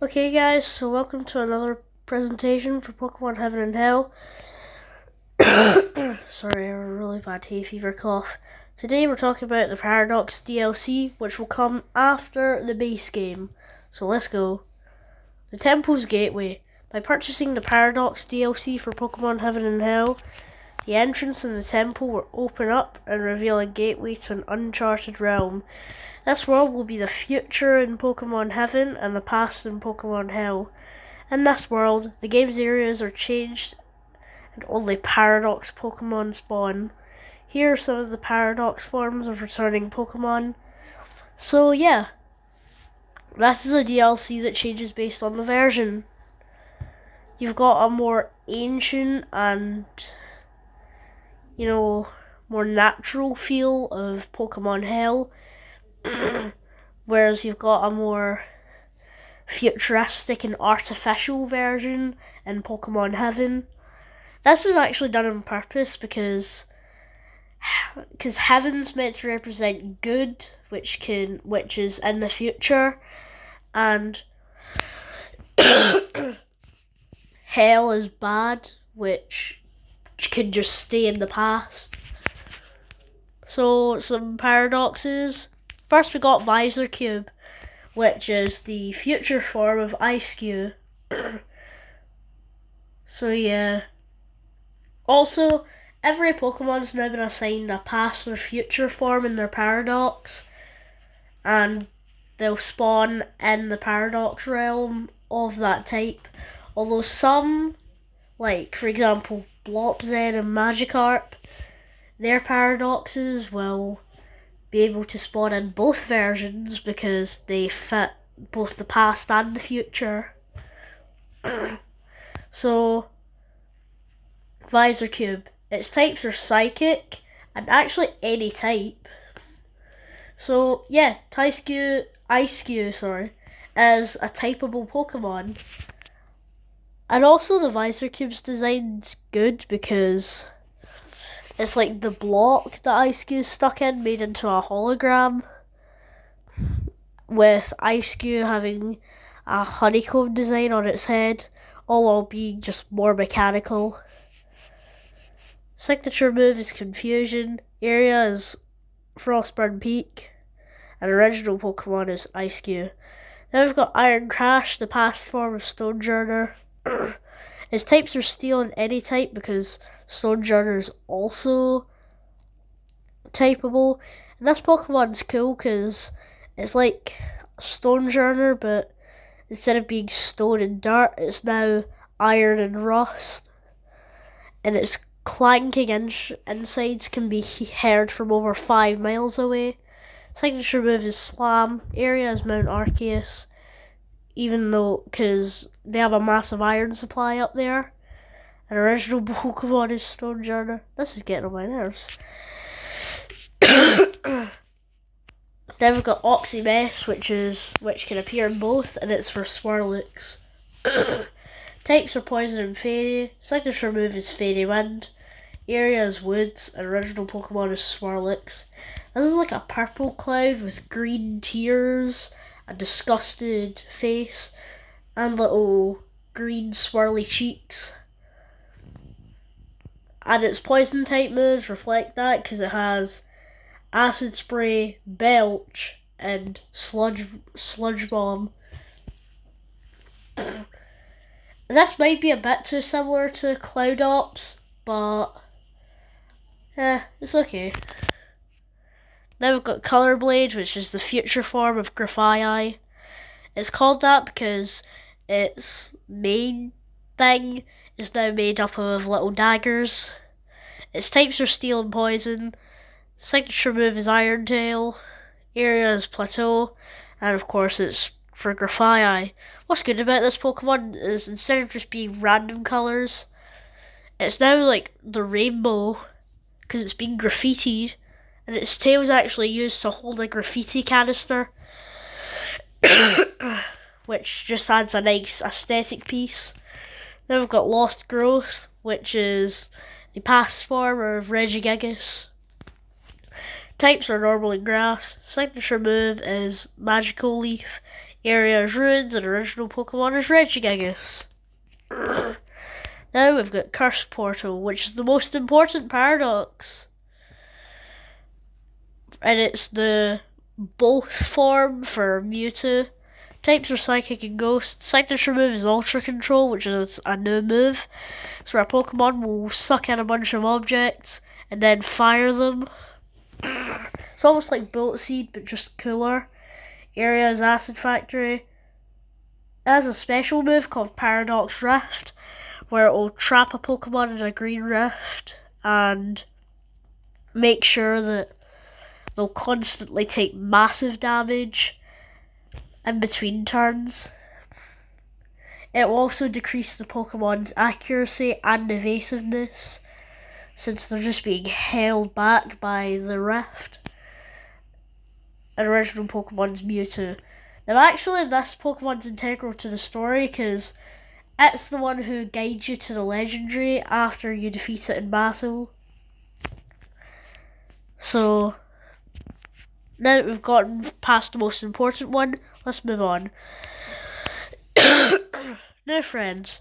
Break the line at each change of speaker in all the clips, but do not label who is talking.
Okay guys, so welcome to another presentation for Pokémon Heaven and Hell. Sorry, I have a really bad hay fever cough. Today we're talking about the Paradox DLC, which will come after the base game. So let's go. The Temple's Gateway. By purchasing the Paradox DLC for Pokémon Heaven and Hell, the entrance in the temple will open up and reveal a gateway to an uncharted realm. This world will be the future in Pokémon Heaven and the past in Pokémon Hell. In this world, the game's areas are changed and only Paradox Pokémon spawn. Here are some of the Paradox forms of returning Pokémon. So yeah, this is a DLC that changes based on the version. You've got a more ancient and, more natural feel of Pokémon Hell. Whereas you've got a more futuristic and artificial version in Pokémon Heaven. This was actually done on purpose because Heaven's meant to represent good, which is in the future, and Hell is bad, which can just stay in the past. So some paradoxes. First we got Visor Cube, which is the future form of Ice-Q. So yeah. Also, every Pokemon's now been assigned a past or future form in their Paradox, and they'll spawn in the Paradox realm of that type. Although some, like for example Blopzen and Magikarp, their Paradoxes will be able to spawn in both versions because they fit both the past and the future. So, Visor Cube. Its types are Psychic and actually any type. So yeah, Ice-Q, is a typeable Pokemon. And also the Visor Cube's design's good because it's like the block that Ice-Q is stuck in made into a hologram, with Ice-Q having a honeycomb design on its head, all while being just more mechanical. Signature move is Confusion, area is Frostburn Peak, and original Pokemon is Ice-Q. Then we've got Iron Crash, the past form of Stonejourner. Its types are Steel and any type because Stonejourner is also typeable. And this Pokemon's cool because it's like Stonejourner, but instead of being stone and dirt, it's now iron and rust. And its clanking insides can be heard from over 5 miles away. Signature move is Slam, area is Mount Arceus, even though, because they have a massive iron supply up there. And original Pokemon is Stonejourner. This is getting on my nerves. Then we've got Oxymess, which can appear in both, and it's for Swirlix. Types are Poison and Fairy. Signature move is Fairy Wind. Area is Woods, and original Pokemon is Swirlix. This is like a purple cloud with green tears, a disgusted face, and little green swirly cheeks. And its poison type moves reflect that because it has Acid Spray, Belch, and Sludge Bomb. This might be a bit too similar to Cloud Ops, but it's okay. Now we've got Color Blade, which is the future form of Grafaiai. It's called that because its main thing is now made up of little daggers. Its types are Steel and Poison. Signature move is Iron Tail. Area is Plateau. And of course it's for Grafaiai. What's good about this Pokemon is instead of just being random colours, it's now like the rainbow because it's been graffitied. And its tail is actually used to hold a graffiti canister, which just adds a nice aesthetic piece. Then we've got Lost Growth, which is the past form of Regigigas. Types are normal and grass. Signature move is Magical Leaf. Area is ruins, and original Pokemon is Regigigas. Now we've got Curse Portal, which is the most important paradox. And it's the both form for Mewtwo. Types are Psychic and Ghost. Signature move is Ultra Control, which is a new move. So our Pokemon will suck in a bunch of objects and then fire them. It's almost like Bullet Seed, but just cooler. Area is Acid Factory. It has a special move called Paradox Rift, where it will trap a Pokemon in a green rift and make sure that they'll constantly take massive damage in between turns. It will also decrease the Pokemon's accuracy and evasiveness, since they're just being held back by the rift. An original Pokemon's Mewtwo. Now actually this Pokemon's integral to the story because it's the one who guides you to the legendary after you defeat it in battle. So now that we've gotten past the most important one, let's move on. Now friends,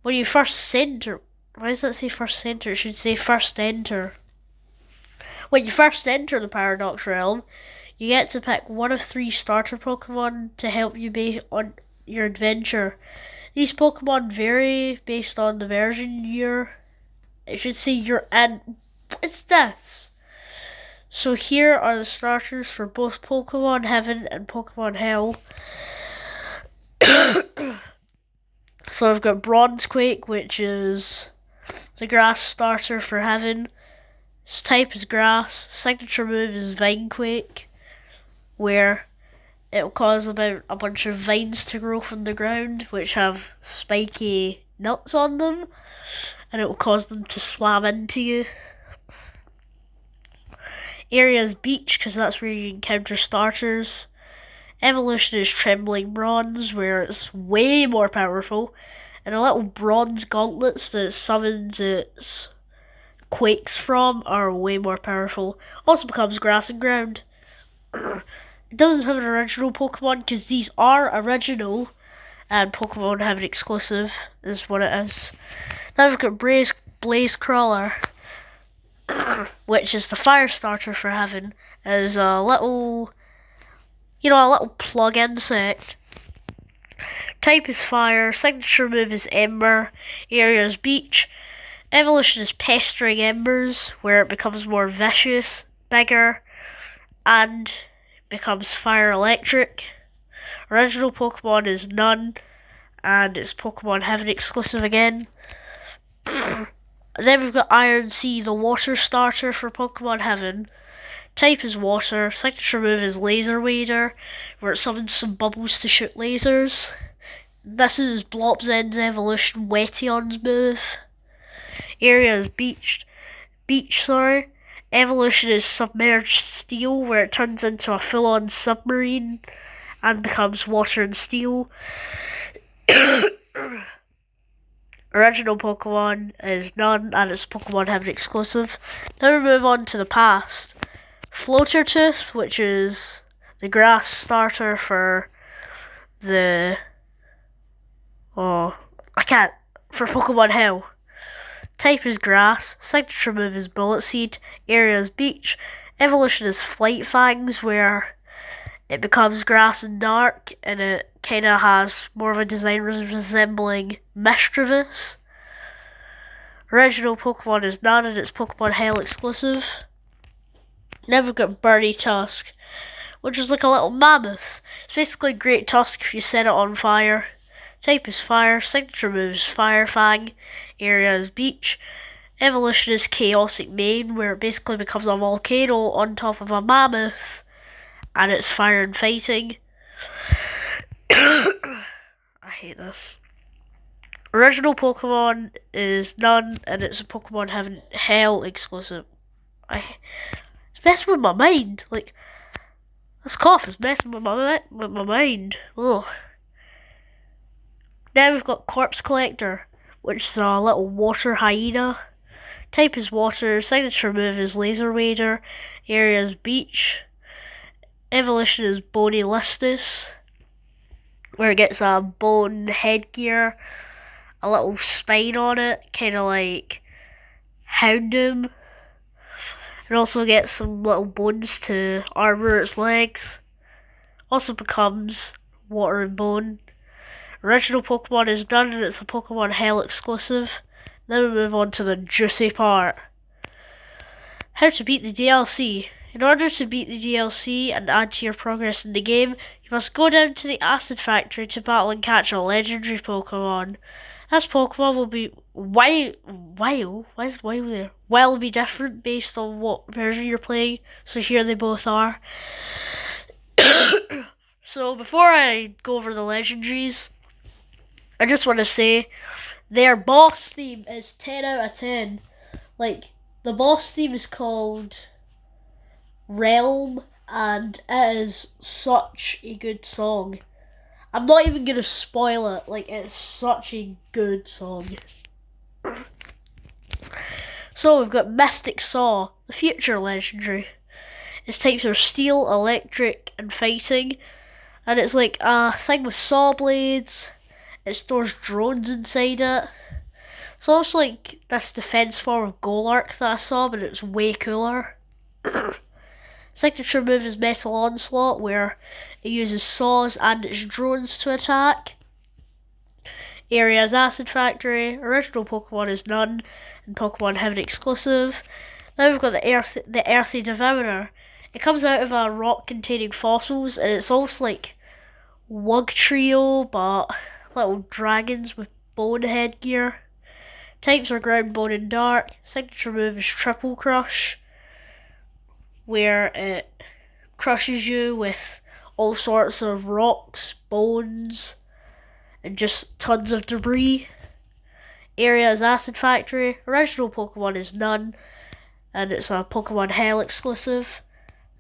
when you first enter, why does that say first enter? It should say first enter. When you first enter the Paradox Realm, you get to pick one of 3 starter Pokemon to help you on your adventure. These Pokemon vary based on the version it should say you're in. What's this? So here are the starters for both Pokémon Heaven and Pokémon Hell. So I've got Bronzequake, which is the grass starter for Heaven. Its type is grass. Signature move is Vinequake, where it will cause about a bunch of vines to grow from the ground, which have spiky nuts on them, and it will cause them to slam into you. Area is Beach, because that's where you encounter starters. Evolution is Trembling Bronze, where it's way more powerful, and the little bronze gauntlets that it summons its quakes from are way more powerful. Also becomes Grass and Ground. It doesn't have an original Pokemon, because these are original, and Pokemon have an exclusive, is what it is. Now we've got Blaze Crawler, which is the fire starter for Heaven. It is a little plug insect. Type is fire, signature move is Ember, area is Beach. Evolution is Pestering Embers, where it becomes more vicious, bigger, and becomes Fire Electric. Original Pokemon is None, and it's Pokemon Heaven exclusive again. Then we've got Iron Sea, the water starter for Pokemon Heaven. Type is water, signature move is Laser Wader, where it summons some bubbles to shoot lasers. This is Blopzen's evolution Wetion's move. Area is Beach. Evolution is Submerged Steel, where it turns into a full-on submarine and becomes water and steel. Original Pokemon is None, and it's Pokemon Heaven exclusive. Now we move on to the past. Floatertooth, which is the grass starter for for Pokemon Hell. Type is grass, signature move is Bullet Seed, area is Beach. Evolution is Flight Fangs, where it becomes grass and dark, and it kind of has more of a design resembling Mischievous. Original Pokemon is None, and it's Pokemon Hell exclusive. Now we've got Burny Tusk, which is like a little mammoth. It's basically Great Tusk if you set it on fire. Type is fire, signature move is Fire Fang, area is Beach. Evolution is Chaotic Mane, where it basically becomes a volcano on top of a mammoth, and it's fire and fighting. I hate this. Original Pokemon is None, and it's a Pokemon Heaven Hell exclusive. It's messing with my mind. Like, this cough is messing with my mind. Ugh. Then we've got Corpse Collector, which is a little water hyena. Type is water, signature move is Laser Wader, area is Beach. Evolution is Bony Listus. where it gets a bone headgear, a little spine on it, kind of like Houndoom. It also gets some little bones to armor its legs. Also becomes Water and Bone. Original Pokemon is done and it's a Pokemon Hell exclusive. Then we move on to the juicy part. How to beat the DLC. In order to beat the DLC and add to your progress in the game, you must go down to the Acid Factory to battle and catch a legendary Pokemon. This Pokemon will be why is Wild there? Will be different based on what version you're playing, so here they both are. So before I go over the legendaries, I just want to say their boss theme is 10 out of 10. Like, the boss theme is called Realm, and it is such a good song. I'm not even going to spoil it, like, it's such a good song. So we've got Mystic Saw, the future legendary. Its types are Steel, Electric, and Fighting, and it's like a thing with saw blades. It stores drones inside it. It's almost like this defense form of Golurk that I saw, but it's way cooler. Signature move is Metal Onslaught, where it uses saws and its drones to attack. Area is Acid Factory. Original Pokemon is none, and Pokemon Heaven exclusive. Now we've got the Earthy Devourer. It comes out of a rock containing fossils, and it's almost like Wugtrio, but little dragons with bone headgear. Types are Ground, Bone, and Dark. Signature move is Triple Crush, where it crushes you with all sorts of rocks, bones, and just tons of debris. Area is Acid Factory. Original Pokemon is none, and it's a Pokemon Hell exclusive.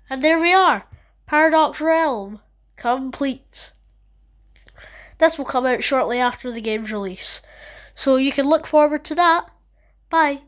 And there we are, Paradox Realm complete. This will come out shortly after the game's release, so you can look forward to that. Bye.